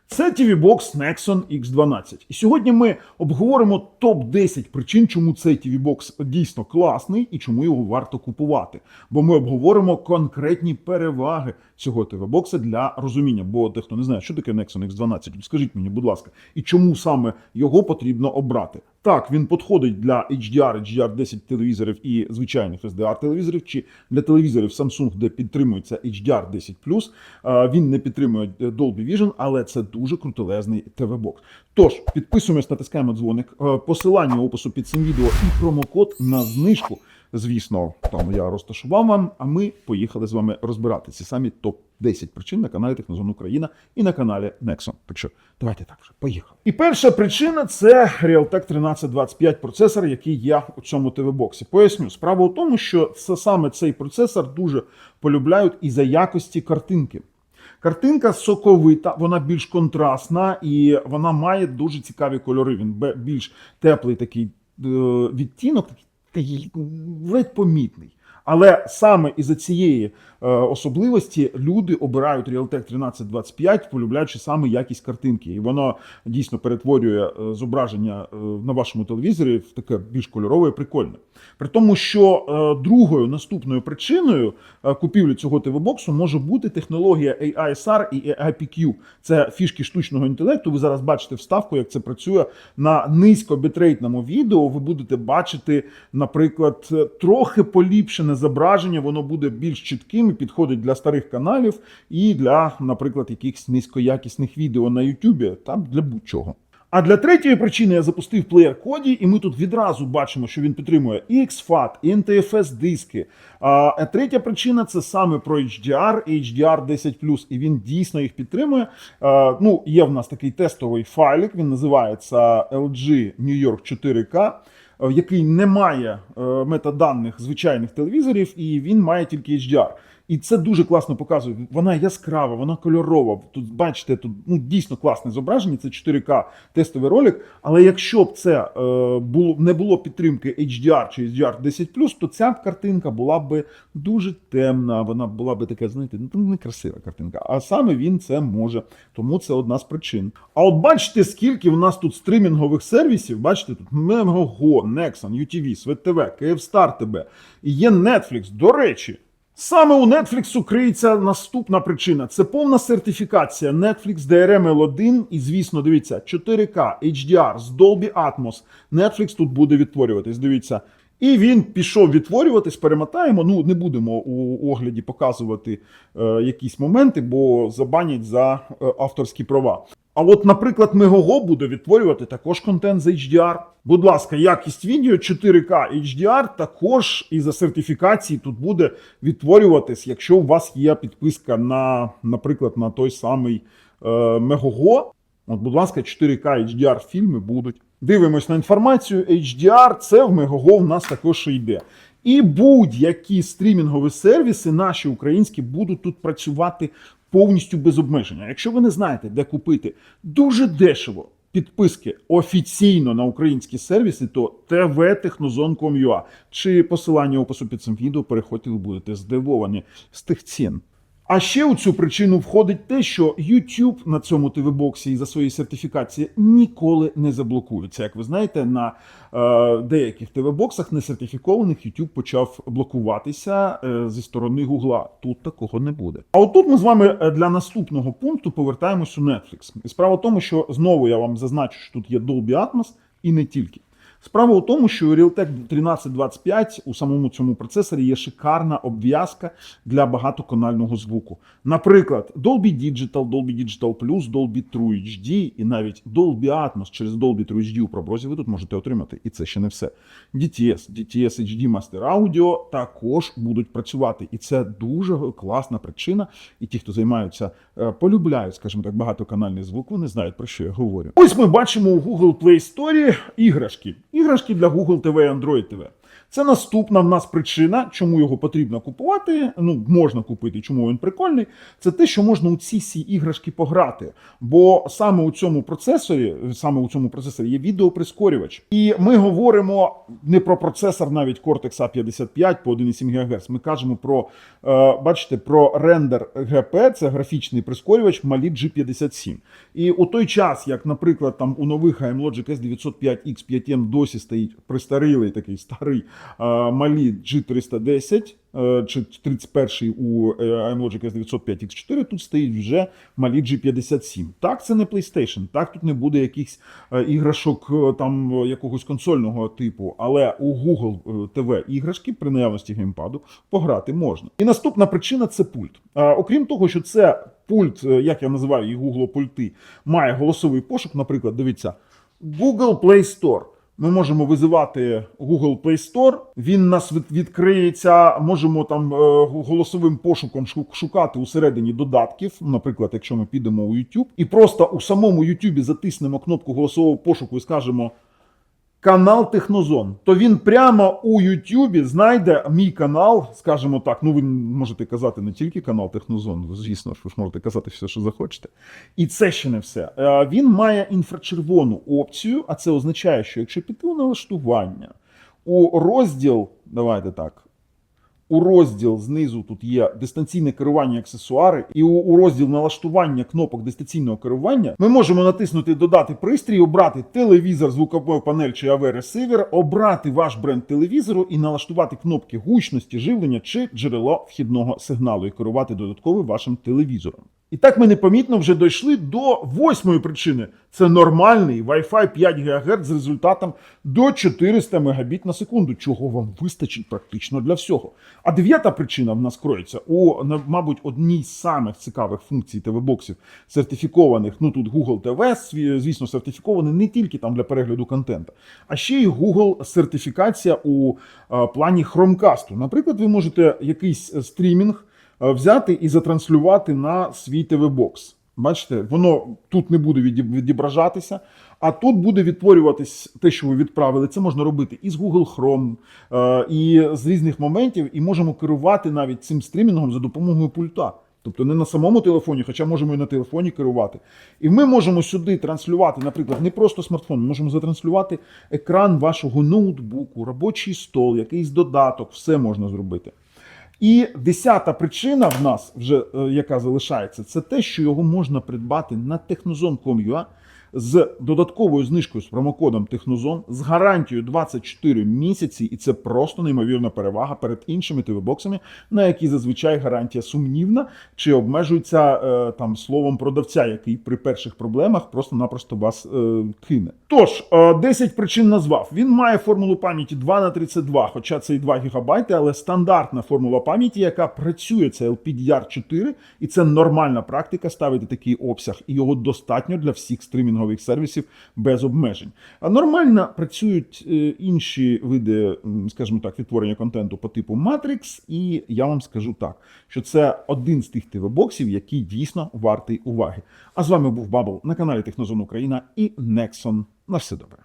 Це TV-Box Nexon X12. І сьогодні ми обговоримо топ-10 причин, чому цей TV-Box дійсно класний і чому його варто купувати. Бо ми обговоримо конкретні переваги цього TV-Box для розуміння. Бо дехто не знає, що таке Nexon X12. Скажіть мені, будь ласка, і чому саме його потрібно обрати? Так, він підходить для HDR, HDR10 телевізорів і звичайних SDR телевізорів, чи для телевізорів Samsung, де підтримується HDR10+. Він не підтримує Dolby Vision, але це дуже крутелезний TV-Box. Тож, підписуємось, натискаємо дзвоник, посилання в опису під цим відео і промокод на знижку. Звісно, там я розташував вам, а ми поїхали з вами розбирати ці самі топ-10 причин на каналі Технозон Україна і на каналі Nexon. Так що, давайте так вже, поїхали. І перша причина – це Realtek 1325 процесор, який є у цьому TV-боксі. Поясню, справа у тому, що саме цей процесор дуже полюбляють із-за якості картинки. Картинка соковита, вона більш контрастна і вона має дуже цікаві кольори. Він більш теплий такий відтінок, такий ледь помітний. Але саме із-за цієї особливості люди обирають Realtek 1325, полюбляючи саме якість картинки. І воно дійсно перетворює зображення на вашому телевізорі в таке більш кольорове і прикольне. При тому, що другою наступною причиною купівлі цього TV-боксу може бути технологія AISR і AIPQ. Це фішки штучного інтелекту. Ви зараз бачите вставку, як це працює на низькобітрейтному відео. Ви будете бачити, наприклад, трохи поліпшене зображення, воно буде більш чітким і підходить для старих каналів і для, наприклад, якихось низькоякісних відео на YouTube, там для будь-чого. А для третьої причини я запустив плеєр Коді, і ми тут відразу бачимо, що він підтримує і XFAT, і NTFS диски. А третя причина – це саме про HDR, HDR10+, і він дійсно їх підтримує. Є в нас такий тестовий файлик, він називається LG New York 4K, який не має метаданих звичайних телевізорів, і він має тільки HDR. І це дуже класно показує. Вона яскрава, вона кольорова. Тут, бачите, тут дійсно класне зображення, це 4К тестовий ролик. Але якщо б це не було підтримки HDR чи HDR10+, то ця картинка була б дуже темна, вона була б така, знаєте, некрасива картинка. А саме він це може. Тому це одна з причин. А от бачите, скільки в нас тут стрімінгових сервісів. Бачите, тут Megogo, Nexon, UTV, SветTV, Kyivstar TV. І є Netflix. До речі, саме у Netflix криється наступна причина. Це повна сертифікація Netflix DRM L1 і, звісно, дивіться, 4K, HDR з Dolby Atmos. Netflix тут буде відтворюватись, дивіться. І він пішов відтворюватись, перемотаємо. Не будемо у огляді показувати якісь моменти, бо забанять за авторські права. А от, наприклад, Megogo буде відтворювати також контент з HDR. Будь ласка, якість відео 4К HDR також із-за сертифікації тут буде відтворюватись, якщо у вас є підписка на, наприклад, на той самий Megogo. От, будь ласка, 4К HDR фільми будуть. Дивимось на інформацію. HDR, це в Megogo в нас також йде. І будь-які стрімінгові сервіси наші українські будуть тут працювати повністю без обмеження. Якщо ви не знаєте, де купити дуже дешево підписки офіційно на українські сервіси, то tv.technozon.com.ua чи посилання опису під цим відео, переходьте, ви будете здивовані з тих цін. А ще у цю причину входить те, що YouTube на цьому TV-боксі із-за своєї сертифікації ніколи не заблокується. Як ви знаєте, на деяких TV-боксах несертифікованих YouTube почав блокуватися зі сторони Гугла. Тут такого не буде. А отут ми з вами для наступного пункту повертаємось у Netflix. І справа в тому, що знову я вам зазначу, що тут є Dolby Atmos і не тільки. Справа у тому, що у Realtek 1325 у самому цьому процесорі є шикарна обв'язка для багатоканального звуку. Наприклад, Dolby Digital, Dolby Digital Plus, Dolby True HD і навіть Dolby Atmos через Dolby True HD у проброзі ви тут можете отримати. І це ще не все. DTS HD Master Audio також будуть працювати. І це дуже класна причина. І ті, хто займаються, полюбляють, скажімо так, багатоканальний звук, вони знають, про що я говорю. Ось ми бачимо у Google Play Store іграшки. Іграшки для Google TV і Android TV. Це наступна в нас причина, чому його потрібно купувати, ну, можна купити, чому він прикольний, це те, що можна у ці всі іграшки пограти. Бо саме у цьому процесорі є відеоприскорювач. І ми говоримо не про процесор навіть Cortex A55 по 1,7 ГГц, ми кажемо про, бачите, про рендер GP, це графічний прискорювач Mali G57. І у той час, як, наприклад, там у нових AMLogic S905X 5M досі стоїть престарілий такий старий Mali G310, чи 31-й у AMLogic S905X4, тут стоїть вже Mali G57. Так, це не PlayStation, так, тут не буде якихось іграшок там якогось консольного типу, але у Google TV іграшки при наявності геймпаду пограти можна. І наступна причина – це пульт. Окрім того, що це пульт, як я називаю їх Google пульти, має голосовий пошук, наприклад, дивіться, Google Play Store. Ми можемо визивати Google Play Store, він нас відкриється, можемо там голосовим пошуком шукати усередині додатків, наприклад, якщо ми підемо у YouTube, і просто у самому YouTube затиснемо кнопку голосового пошуку і скажемо «Канал Технозон», то він прямо у YouTube знайде мій канал, скажімо так, ну ви можете казати не тільки канал Технозон, звісно, ви ж можете казати все, що захочете. І це ще не все. Він має інфрачервону опцію, а це означає, що якщо піти у налаштування, у розділ, давайте так, у розділ знизу тут є дистанційне керування аксесуари, і у розділ налаштування кнопок дистанційного керування ми можемо натиснути «Додати пристрій», обрати телевізор, звукову панель чи AV-ресивер, обрати ваш бренд телевізору і налаштувати кнопки гучності, живлення чи джерело вхідного сигналу і керувати додатково вашим телевізором. І так ми непомітно вже дійшли до 8-ї причини. Це нормальний Wi-Fi 5 ГГц з результатом до 400 Мбіт на секунду, чого вам вистачить практично для всього. А 9-та причина в нас кроється у, мабуть, одній з самих цікавих функцій ТВ-боксів, сертифікованих, ну тут Google TV, звісно, сертифікований не тільки там для перегляду контенту, а ще й Google сертифікація у плані Chromecast. Наприклад, ви можете якийсь стрімінг взяти і затранслювати на свій ТВ-бокс. Бачите, воно тут не буде відображатися, а тут буде відтворюватись те, що ви відправили. Це можна робити і з Google Chrome, і з різних моментів, і можемо керувати навіть цим стрімінгом за допомогою пульта. Тобто не на самому телефоні, хоча можемо і на телефоні керувати. І ми можемо сюди транслювати, наприклад, не просто смартфон, ми можемо затранслювати екран вашого ноутбуку, робочий стол, якийсь додаток, все можна зробити. І 10-та причина в нас, вже яка залишається, це те, що його можна придбати на technozone.com.ua з додатковою знижкою з промокодом Технозон, з гарантією 24 місяці, і це просто неймовірна перевага перед іншими ТВ-боксами, на які зазвичай гарантія сумнівна, чи обмежується там словом продавця, який при перших проблемах просто-напросто вас кине. Тож, 10 причин назвав. Він має формулу пам'яті 2х32, хоча це і 2 ГБ, але стандартна формула пам'яті, яка працює, це LPDDR4, і це нормальна практика ставити такий обсяг, і його достатньо для всіх стрімінгових сервісів без обмежень. А нормально працюють інші види, скажімо так, відтворення контенту по типу Matrix, і я вам скажу так, що це один з тих ТВ-боксів, який дійсно вартий уваги. А з вами був Бабл на каналі Технозон Україна і Nexon. На все добре.